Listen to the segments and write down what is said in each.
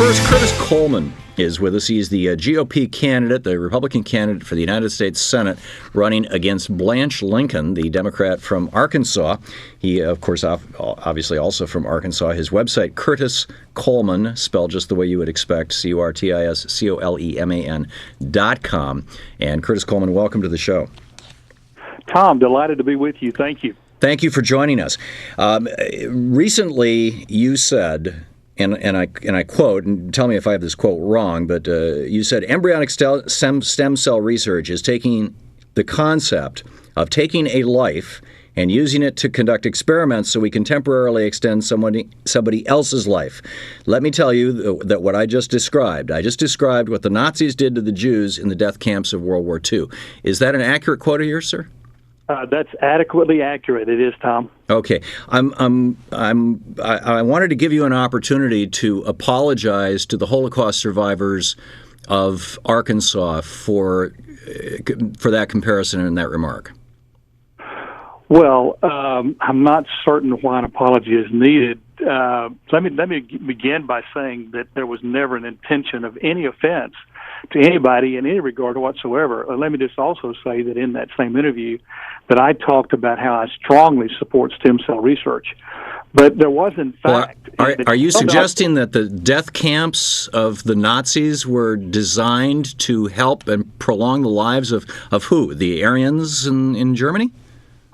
First, Curtis Coleman is with us. He's the GOP candidate, the Republican candidate for the United States Senate, running against Blanche Lincoln, the Democrat from Arkansas. He, of course, obviously also from Arkansas. His website, Curtis Coleman, spelled just the way you would expect, CurtisColeman.com. And Curtis Coleman, welcome to the show. Thom, delighted to be with you. Thank you. Thank you for joining us. Recently, you said, and I quote, and tell me if I have this quote wrong, but you said embryonic stem cell research is taking the concept of taking a life and using it to conduct experiments so we can temporarily extend somebody else's life. Let me tell you that what I just described what the Nazis did to the Jews in the death camps of World War II. Is that an accurate quote of yours, sir? That's adequately accurate. It is, Thom. Okay. I wanted to give you an opportunity to apologize to the Holocaust survivors of Arkansas for that comparison and that remark. Well, I'm not certain why an apology is needed. Let me begin by saying that there was never an intention of any offense to anybody in any regard whatsoever. Let me just also say that in that same interview that I talked about how I strongly support stem cell research. But there was, in fact... Are you suggesting that the death camps of the Nazis were designed to help and prolong the lives of who? The Aryans in Germany?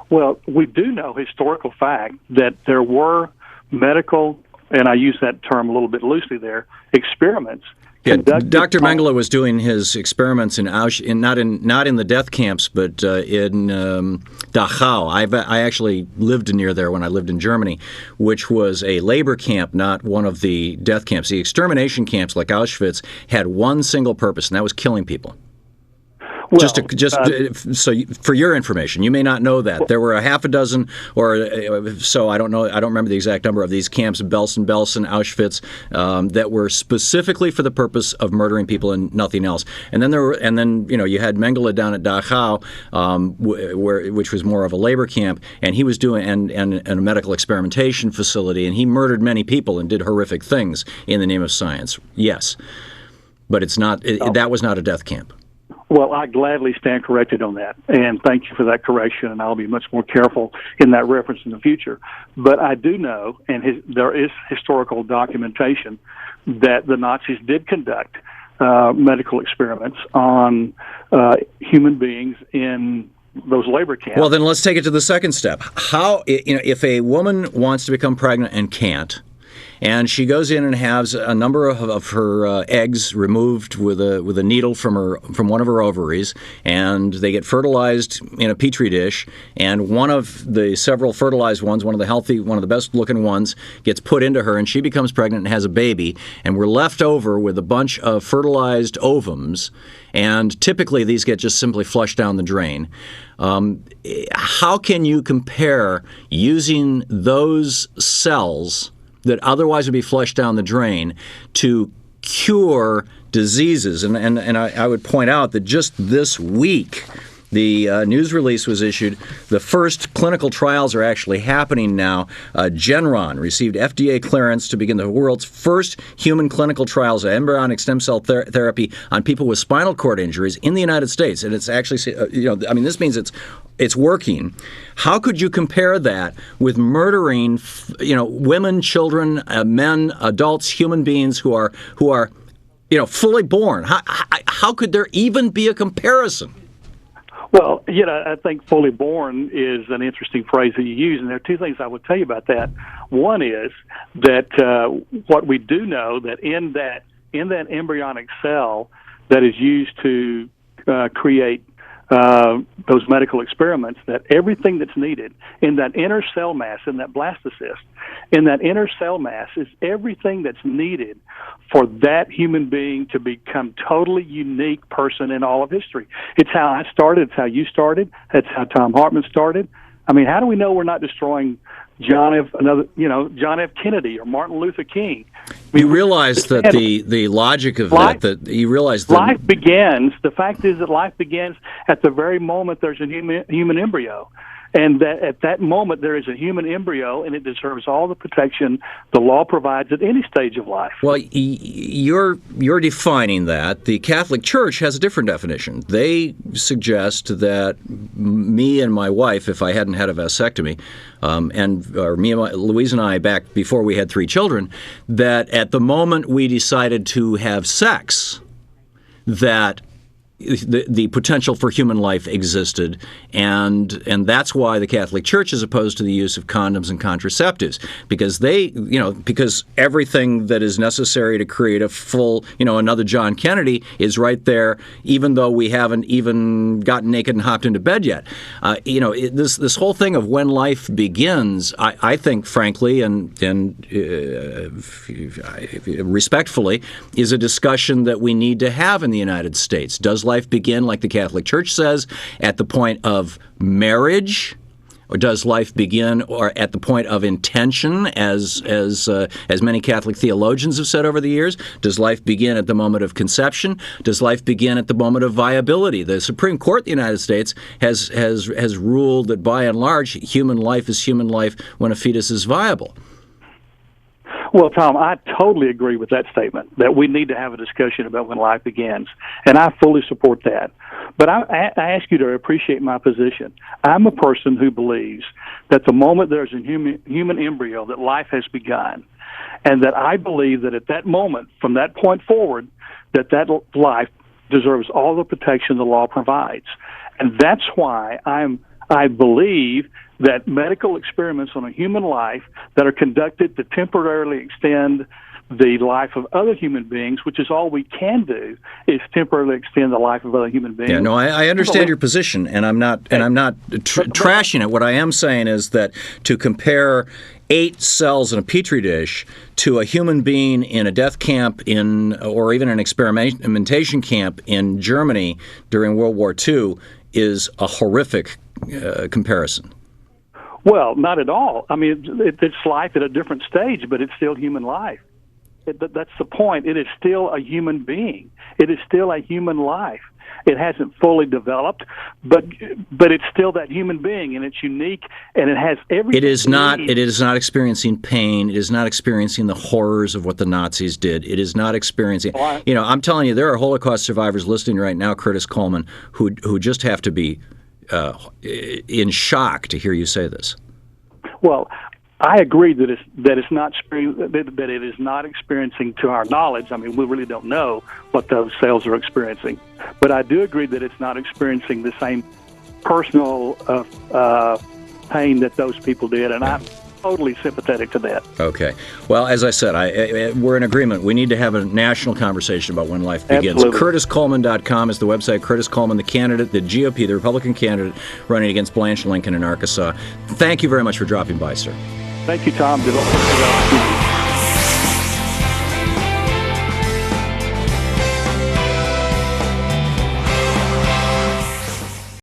Well, we do know historical fact that there were medical, and I use that term a little bit loosely there, experiments. Yeah, Dr. Mengele was doing his experiments in Auschwitz, not in the death camps, but in Dachau. I actually lived near there when I lived in Germany, which was a labor camp, not one of the death camps. The extermination camps, like Auschwitz, had one single purpose, and that was killing people. Well, So for your information, you may not know that there were a half a dozen or so. I don't know. I don't remember the exact number of these camps, Belsen, Auschwitz, that were specifically for the purpose of murdering people and nothing else. And then you had Mengele down at Dachau, which was more of a labor camp, and he was doing and a medical experimentation facility, and he murdered many people and did horrific things in the name of science. Yes, but it's not. That was not a death camp. Well, I gladly stand corrected on that, and thank you for that correction, and I'll be much more careful in that reference in the future. But I do know, and there is historical documentation, that the Nazis did conduct medical experiments on human beings in those labor camps. Well, then let's take it to the second step. How, if a woman wants to become pregnant and can't, and she goes in and has a number of her eggs removed with a needle from one of her ovaries, and they get fertilized in a petri dish. And one of the several fertilized ones, one of the best-looking ones, gets put into her, and she becomes pregnant and has a baby. And we're left over with a bunch of fertilized ovums, and typically these get just simply flushed down the drain. How can you compare using those cells that otherwise would be flushed down the drain to cure diseases? And I would point out that just this week, the news release was issued. The first clinical trials are actually happening now. Genron received FDA clearance to begin the world's first human clinical trials of embryonic stem cell therapy on people with spinal cord injuries in the United States. And it's actually, this means it's working. How could you compare that with murdering, women, children, men, adults, human beings who are fully born? How could there even be a comparison? Well, I think fully born is an interesting phrase that you use, and there are two things I would tell you about that. One is that what we do know that in that embryonic cell that is used to create those medical experiments, that everything that's needed in that inner cell mass, in that blastocyst, in that inner cell mass is everything that's needed for that human being to become totally unique person in all of history. It's how I started. It's how you started. That's how Thom Hartmann started. I mean, how do we know we're not destroying John F. Kennedy or Martin Luther King? You realize that the logic of that you realize that life begins. The fact is that life begins at the very moment there's a human embryo. and that at that moment there is a human embryo, and it deserves all the protection the law provides at any stage of life. Well, you're defining that. The Catholic Church has a different definition. They suggest that me and my wife, if I hadn't had a vasectomy, Louise and I, back before we had 3 children, that at the moment we decided to have sex, that the potential for human life existed, and that's why the Catholic Church is opposed to the use of condoms and contraceptives, because because everything that is necessary to create a full, another John Kennedy is right there, even though we haven't even gotten naked and hopped into bed yet. This whole thing of when life begins, I think, frankly, and respectfully, is a discussion that we need to have in the United States. Does life begin, like the Catholic Church says, at the point of marriage, or does life begin or at the point of intention, as many Catholic theologians have said over the years? Does life begin at the moment of conception? Does life begin at the moment of viability? The Supreme Court of the United States has ruled that by and large, human life is human life when a fetus is viable. Well, Tom, I totally agree with that statement, that we need to have a discussion about when life begins, and I fully support that. But I ask you to appreciate my position. I'm a person who believes that the moment there's a human embryo, that life has begun, and that I believe that at that moment, from that point forward, that life deserves all the protection the law provides. And that's why I believe that medical experiments on a human life that are conducted to temporarily extend the life of other human beings, which is all we can do, is temporarily extend the life of other human beings. Yeah, no, I understand your position, and I'm not trashing it. What I am saying is that to compare 8 cells in a petri dish to a human being in a death camp or even an experimentation camp in Germany during World War II is a horrific comparison. Well, not at all. I mean, it's life at a different stage, but it's still human life. That's the point. It is still a human being. It is still a human life. It hasn't fully developed, but it's still that human being, and it's unique, and it has everything. It is not experiencing pain. It is not experiencing the horrors of what the Nazis did. It is not experiencing. I'm telling you, there are Holocaust survivors listening right now, Curtis Coleman, who just have to be in shock to hear you say this. Well, I agree that it is not experiencing, to our knowledge. I mean, we really don't know what those cells are experiencing, but I do agree that it's not experiencing the same personal pain that those people did, and I'm totally sympathetic to that. Okay. Well, as I said, we're in agreement. We need to have a national conversation about when life begins. Absolutely. CurtisColeman.com is the website. Curtis Coleman, the candidate, the GOP, the Republican candidate running against Blanche Lincoln in Arkansas. Thank you very much for dropping by, sir. Thank you, Tom.